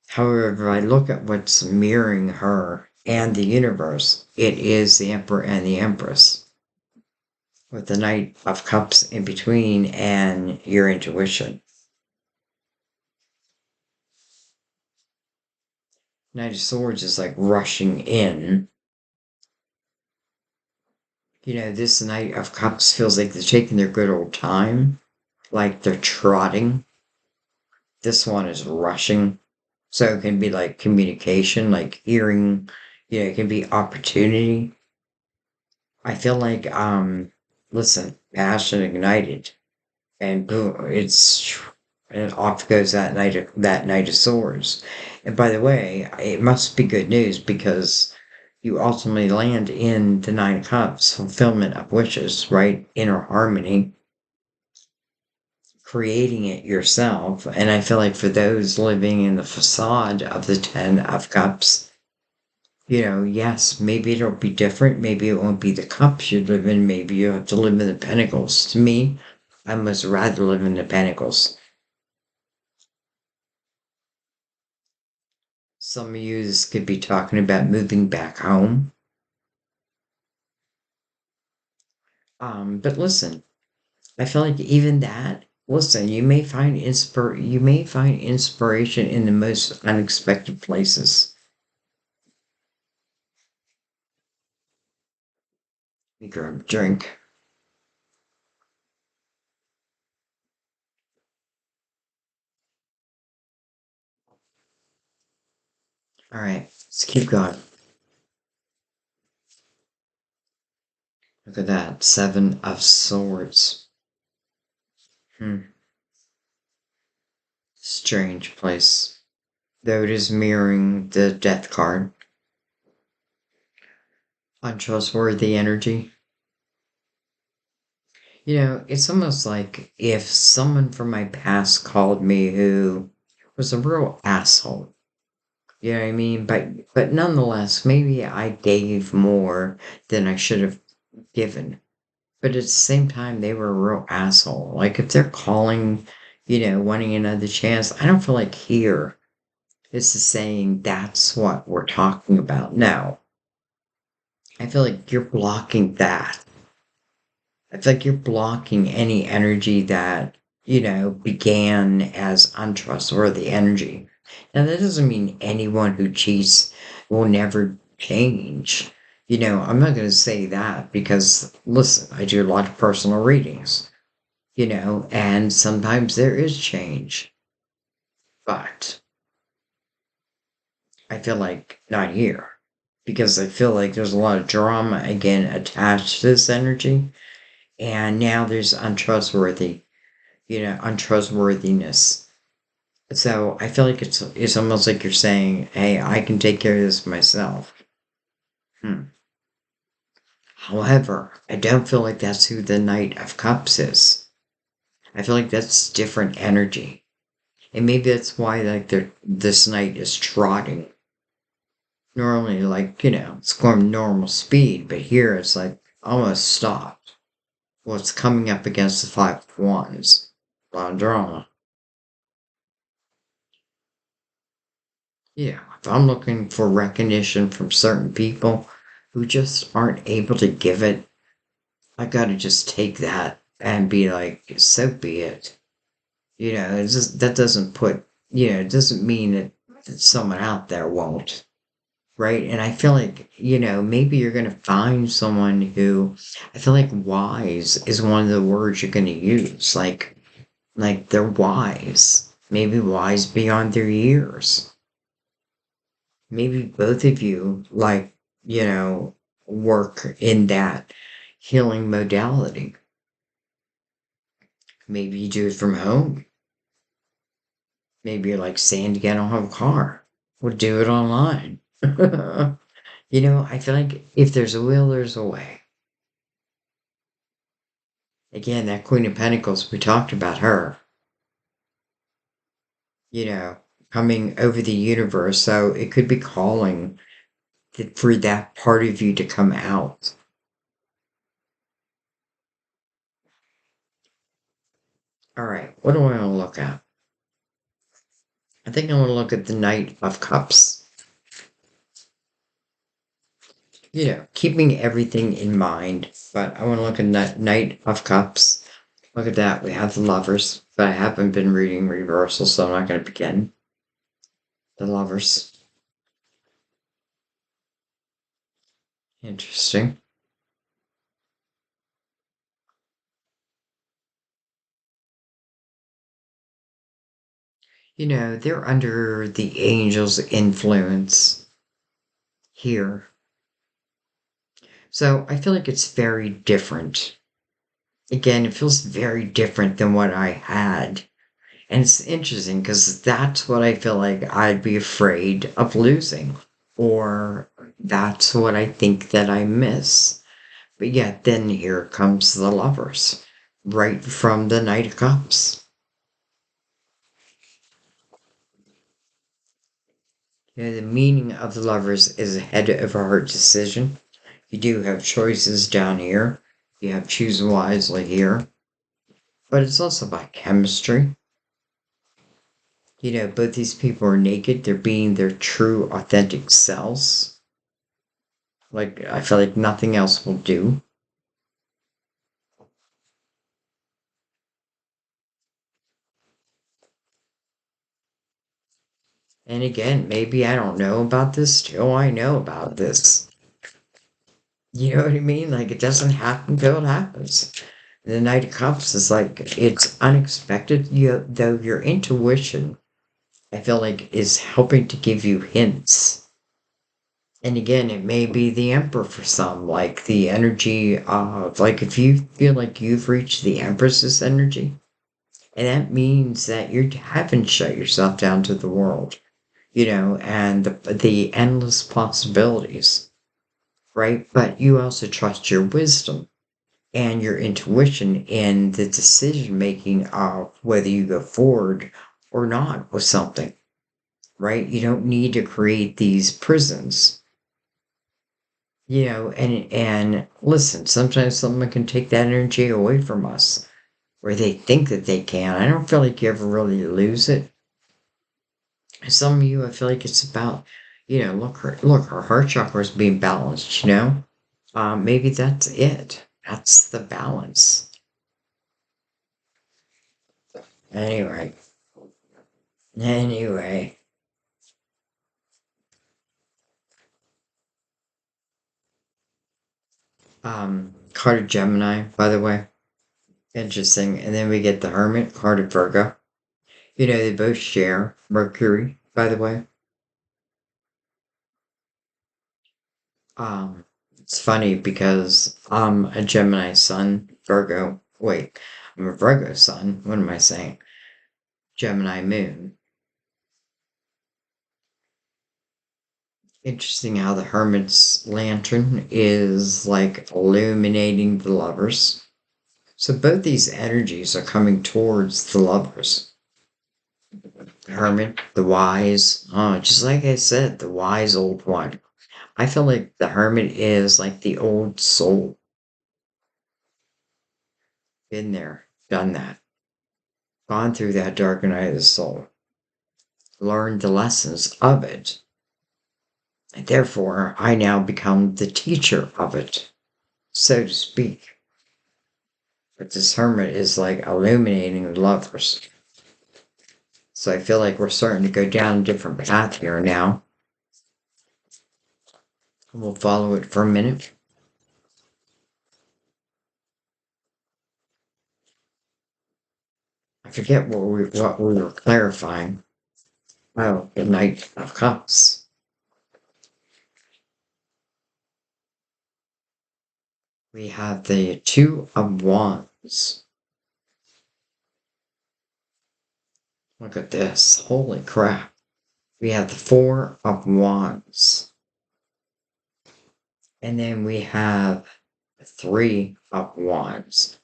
However, I look at what's mirroring her and the universe. It is the Emperor and the Empress, with the Knight of Cups in between and your intuition. Knight of Swords is like rushing in. This Knight of Cups feels like they're taking their good old time, like they're trotting. This one is rushing. So it can be like communication, like hearing, it can be opportunity. I feel like, listen, passion ignited, and boom, and off goes that Knight of Swords. And by the way, it must be good news because you ultimately land in the Nine of Cups, fulfillment of wishes, right? Inner harmony, creating it yourself. And I feel like for those living in the facade of the Ten of Cups, yes, maybe it'll be different. Maybe it won't be the cups you live in. Maybe you have to live in the pentacles. To me, I must rather live in the pentacles. Some of you, this could be talking about moving back home. But listen, I feel like even that, listen, you may find inspiration in the most unexpected places. Let me grab a drink. All right, let's keep going. Look at that, Seven of Swords. Strange place. Though it is mirroring the Death card. Untrustworthy energy. It's almost like if someone from my past called me who was a real asshole. You know what I mean? But nonetheless, maybe I gave more than I should have given. But at the same time, they were a real asshole. Like if they're calling, wanting another chance, I don't feel like here this is saying that's what we're talking about. No. I feel like you're blocking that. I feel like you're blocking any energy that, began as untrustworthy energy. Now, that doesn't mean anyone who cheats will never change. I'm not going to say that because, listen, I do a lot of personal readings, and sometimes there is change. But I feel like not here because I feel like there's a lot of drama again attached to this energy. And now there's untrustworthiness. So I feel like it's almost like you're saying, "Hey, I can take care of this myself." Hmm. However, I don't feel like that's who the Knight of Cups is. I feel like that's different energy, and maybe that's why like this knight is trotting. Normally, like it's going normal speed, but here it's like almost stopped. Well, it's coming up against the Five of Wands. A lot of drama. Yeah, if I'm looking for recognition from certain people who just aren't able to give it, I gotta just take that and be like, so be it. It's just that doesn't it doesn't mean that someone out there won't, right? And I feel like, maybe you're gonna find someone who I feel like wise is one of the words you're gonna use. Like they're wise. Maybe wise beyond their years. Maybe both of you work in that healing modality. Maybe you do it from home. Maybe you're like Sandy, I don't have a car. We'll do it online. I feel like if there's a will, there's a way. Again, that Queen of Pentacles, we talked about her, you know, coming over the universe. So it could be calling for that part of you to come out. All right, what do I want to look at? I think I want to look at the Knight of Cups. Keeping everything in mind, but I want to look at Knight of Cups. Look at that. We have the Lovers, but I haven't been reading Reversal, so I'm not going to begin. The Lovers. Interesting. They're under the Angel's influence here. So I feel like it's very different. Again, it feels very different than what I had. And it's interesting because that's what I feel like I'd be afraid of losing. Or that's what I think that I miss. But yet, then here comes the Lovers, right from the Knight of Cups. The meaning of the Lovers is a head over heart decision. You do have choices down here. You have choose wisely here. But it's also about chemistry. Both these people are naked. They're being their true, authentic selves. Like, I feel like nothing else will do. And again, maybe I don't know about this till I know about this. You know what I mean? Like, it doesn't happen till it happens. The Knight of Cups is like, it's unexpected, though your intuition, I feel like, is helping to give you hints. And again, it may be the Emperor for some, like the energy of, like, if you feel like you've reached the Empress's energy, and that means that you haven't shut yourself down to the world, and the endless possibilities, right? But you also trust your wisdom and your intuition in the decision making of whether you go forward or not with something, right? You don't need to create these prisons, and listen, sometimes someone can take that energy away from us where they think that they can. I don't feel like you ever really lose it. Some of you, I feel like it's about, look, her heart chakra is being balanced, maybe that's it. That's the balance. Anyway, anyway, card of Gemini, by the way. Interesting. And then we get the Hermit, card of Virgo. They both share Mercury, by the way. It's funny because I'm a Gemini sun, Virgo. Wait, I'm a Virgo sun. What am I saying? Gemini moon. Interesting how the Hermit's lantern is like illuminating the lovers. So both these energies are coming towards the lovers. The Hermit, the wise. Oh, just like I said, the wise old one. I feel like the Hermit is like the old soul. Been there, done that, gone through that dark night of the soul, learned the lessons of it. And therefore, I now become the teacher of it, so to speak. But this hermit is like illuminating the lovers. So I feel like we're starting to go down a different path here now. We'll follow it for a minute. I forget what we were clarifying. Oh, the Knight of Cups. We have the Two of Wands. Look at this. Holy crap. We have the Four of Wands. And then we have the Three of Wands.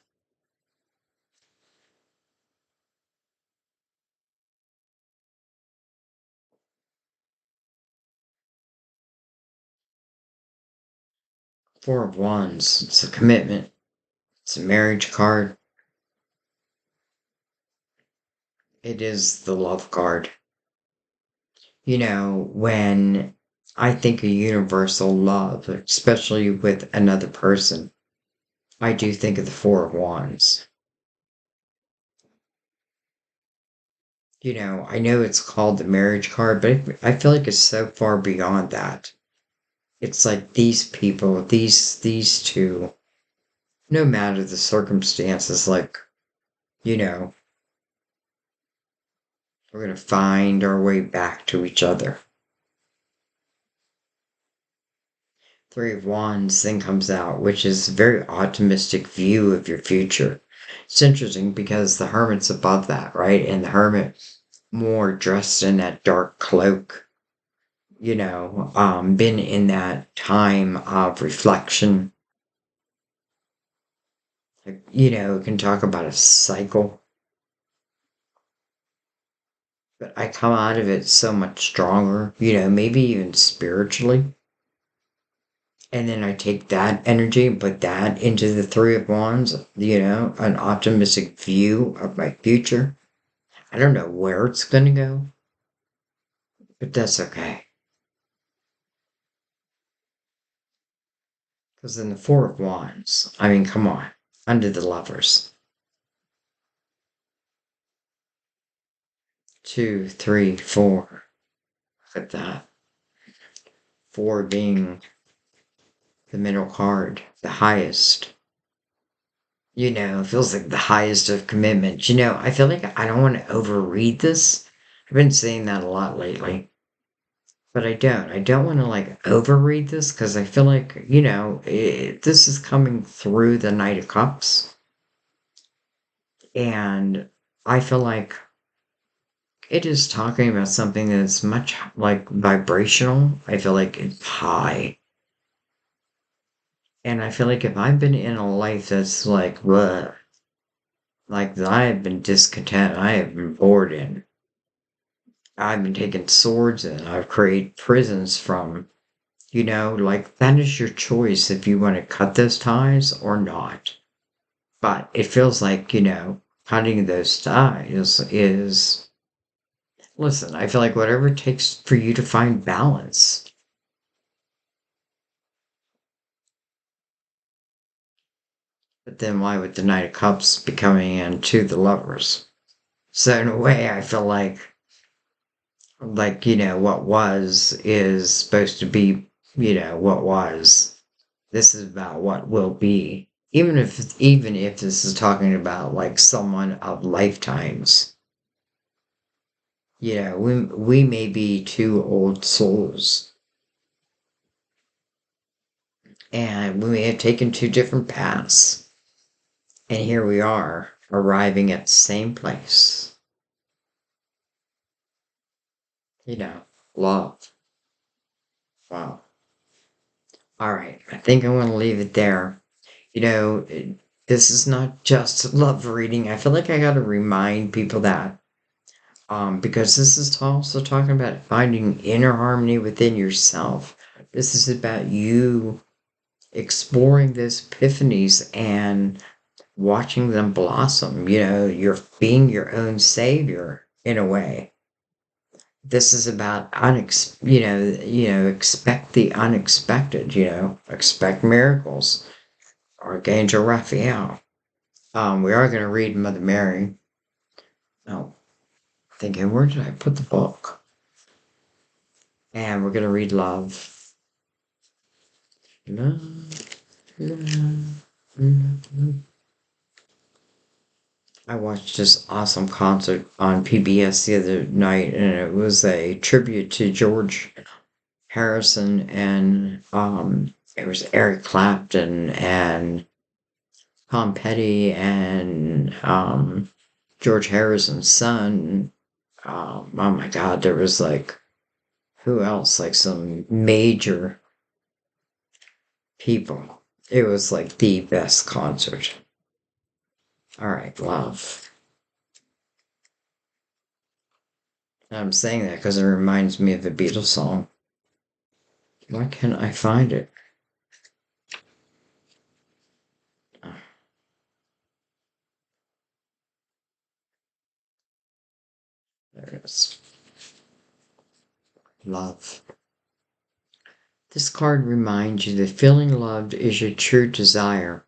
Four of Wands. It's a commitment. It's a marriage card. It is the love card. When I think of universal love, especially with another person, I do think of the Four of Wands. I know it's called the marriage card, but I feel like it's so far beyond that. It's like these people, these two, no matter the circumstances, like, you know, we're gonna find our way back to each other. Three of Wands then comes out, which is a very optimistic view of your future. It's interesting because the Hermit's above that, right? And the Hermit more dressed in that dark cloak, been in that time of reflection. Like, can talk about a cycle, but I come out of it so much stronger, maybe even spiritually. And then I take that energy and put that into the Three of Wands, an optimistic view of my future. I don't know where it's going to go, but that's okay. Because in the Four of Wands, I mean, come on, under the Lovers. Two, three, four. Look at that. Four being the middle card, the highest. It feels like the highest of commitment. I feel like I don't want to overread this. I've been saying that a lot lately, but I don't. I don't want to like overread this because I feel like, this is coming through the Knight of Cups. And I feel like it is talking about something that's much like vibrational. I feel like it's high. And I feel like if I've been in a life that's like, bleh, like that I have been discontent, I have been bored in, I've been taking swords and I've created prisons from, like that is your choice if you want to cut those ties or not. But it feels like, cutting those ties is, listen, I feel like whatever it takes for you to find balance. But then why would the Knight of Cups be coming in to the Lovers? So in a way, I feel like what was is supposed to be what was. This is about what will be, even if this is talking about like someone of lifetimes. We may be two old souls and we may have taken two different paths, and here we are arriving at the same place. you know Love. Wow. All right, I think I'm going to leave it there. This is not just love reading. I feel like I got to remind people that, because this is also talking about finding inner harmony within yourself. This is about you exploring these epiphanies and watching them blossom. You're being your own savior in a way. This is about expect the unexpected. Expect miracles. Archangel Raphael. We are going to read Mother Mary. Oh, thinking, where did I put the book? And we're going to read Love. Love, love, love. I watched this awesome concert on PBS the other night, and it was a tribute to George Harrison, and it was Eric Clapton and Tom Petty and George Harrison's son. Oh my God, there was like, who else? Like some major people. It was like the best concert. All right, Love. I'm saying that because it reminds me of a Beatles song. Why can't I find it? There it is. Love. This card reminds you that feeling loved is your true desire,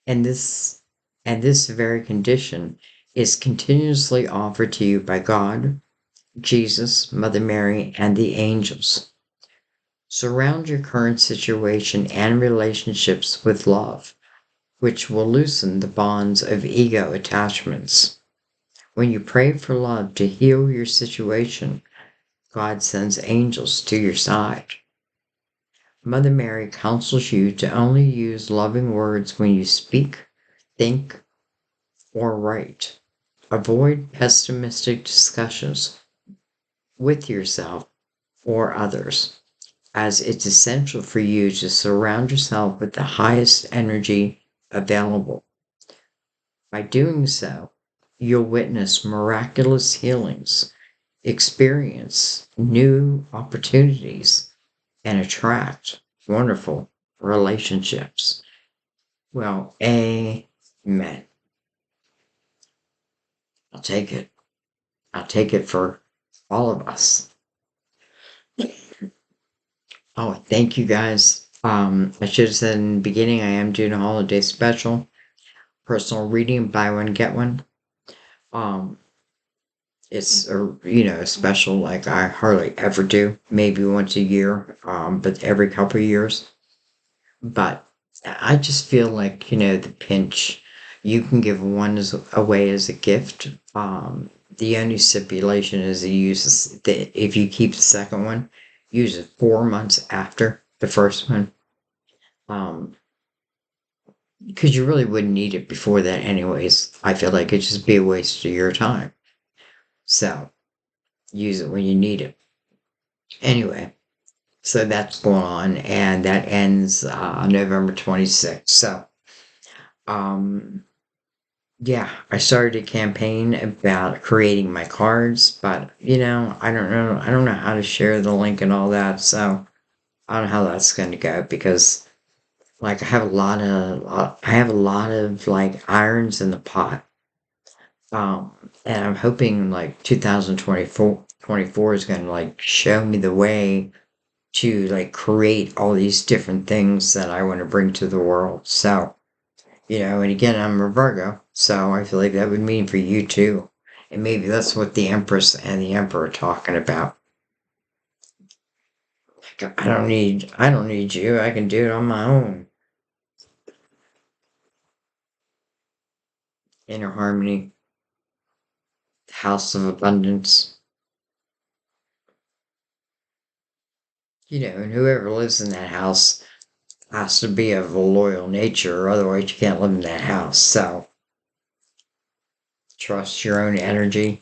and this very condition is continuously offered to you by God, Jesus, Mother Mary, and the angels. Surround your current situation and relationships with love, which will loosen the bonds of ego attachments. When you pray for love to heal your situation, God sends angels to your side. Mother Mary counsels you to only use loving words when you speak, think, or write. Avoid pessimistic discussions with yourself or others, as it's essential for you to surround yourself with the highest energy available. By doing so, you'll witness miraculous healings, experience new opportunities, and attract wonderful relationships. Well, amen. I'll take it. I'll take it for all of us. Oh, thank you guys. I should have said in the beginning, I am doing a holiday special, personal reading, buy one, get one. Um, it's a special like I hardly ever do, maybe once a year, but every couple of years. But I just feel like, the pinch, you can give one away as a gift. The only stipulation is if you keep the second one, use it 4 months after the first one. Because you really wouldn't need it before that anyways. I feel like it'd just be a waste of your time. So, use it when you need it. Anyway, so that's going on, and that ends November 26th. So, um, yeah, I started a campaign about creating my cards, but I don't know. I don't know how to share the link and all that, so I don't know how that's going to go because, like, I have a lot of like irons in the pot. And I'm hoping like 2024 is going to like show me the way to like create all these different things that I want to bring to the world. So, and again, I'm a Virgo, so I feel like that would mean for you too. And maybe that's what the Empress and the Emperor are talking about. I don't need you. I can do it on my own. Inner harmony, house of abundance. And whoever lives in that house has to be of a loyal nature, or otherwise you can't live in that house. So trust your own energy.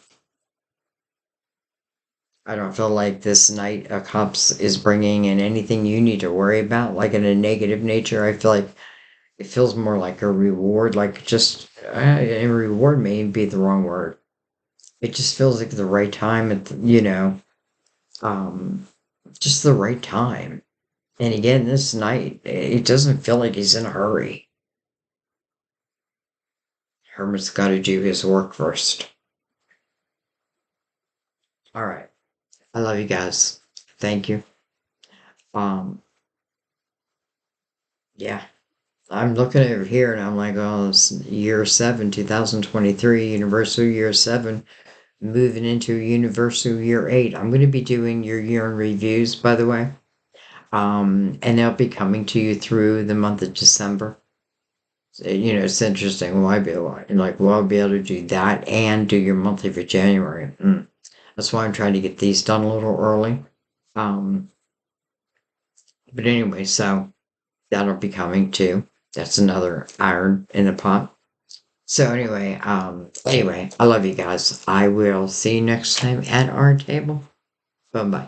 I don't feel like this Knight of Cups is bringing in anything you need to worry about, like in a negative nature. I feel like it feels more like a reward, like just a reward may be the wrong word. It just feels like the right time um, just the right time. And again, this Knight, it doesn't feel like he's in a hurry. Hermit's got to do his work first. All right. I love you guys. Thank you. Um, yeah. I'm looking over here and I'm like, oh, it's year 7, 2023, universal year 7, moving into universal year 8. I'm going to be doing your year in reviews, by the way. And they'll be coming to you through the month of December. So, it's interesting. Well, I'll be able to do that and do your monthly for January. That's why I'm trying to get these done a little early. Um, but anyway, so that'll be coming too. That's another iron in the pot. So anyway, I love you guys. I will see you next time at our table. Bye bye.